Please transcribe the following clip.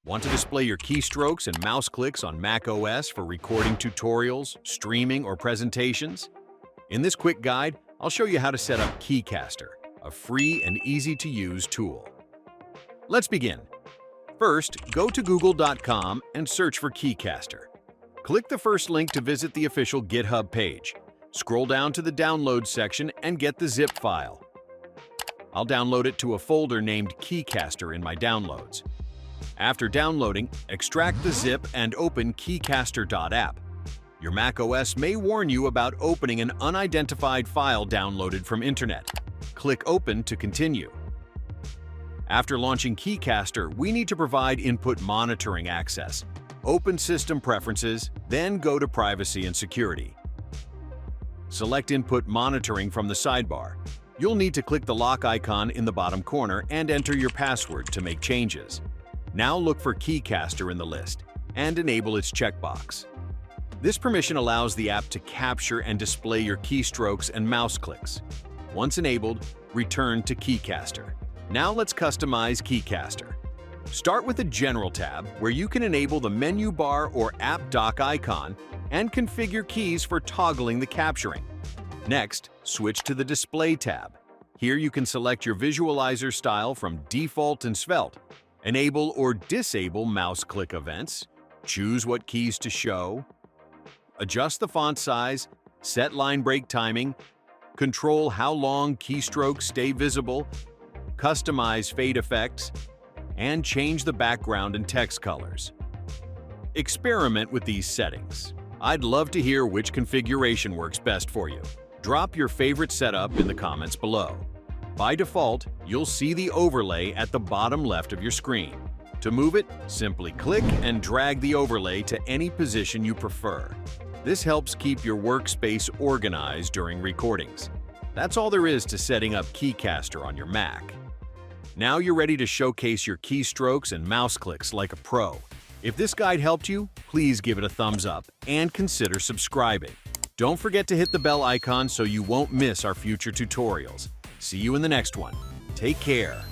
Want to display your keystrokes and mouse clicks on macOS for recording tutorials, streaming, or presentations? In this quick guide, I'll show you how to set up Keycaster, a free and easy-to-use tool. Let's begin. First, go to google.com and search for Keycaster. Click the first link to visit the official GitHub page. Scroll down to the Download section and get the zip file. I'll download it to a folder named Keycaster in my downloads. After downloading, extract the zip and open keycaster.app. Your macOS may warn you about opening an unidentified file downloaded from internet. Click Open to continue. After launching Keycaster, we need to provide input monitoring access. Open System Preferences, then go to Privacy and Security. Select Input Monitoring from the sidebar. You'll need to click the lock icon in the bottom corner and enter your password to make changes. Now look for Keycaster in the list and enable its checkbox. This permission allows the app to capture and display your keystrokes and mouse clicks. Once enabled, return to Keycaster. Now let's customize Keycaster. Start with the General tab, where you can enable the menu bar or app dock icon and configure keys for toggling the capturing. Next, switch to the Display tab. Here you can select your visualizer style from default and svelte. Enable or disable mouse click events, choose what keys to show, adjust the font size, set line break timing, control how long keystrokes stay visible, customize fade effects, and change the background and text colors. Experiment with these settings. I'd love to hear which configuration works best for you. Drop your favorite setup in the comments below. By default, you'll see the overlay at the bottom left of your screen. To move it, simply click and drag the overlay to any position you prefer. This helps keep your workspace organized during recordings. That's all there is to setting up Keycaster on your Mac. Now you're ready to showcase your keystrokes and mouse clicks like a pro. If this guide helped you, please give it a thumbs up and consider subscribing. Don't forget to hit the bell icon so you won't miss our future tutorials. See you in the next one. Take care.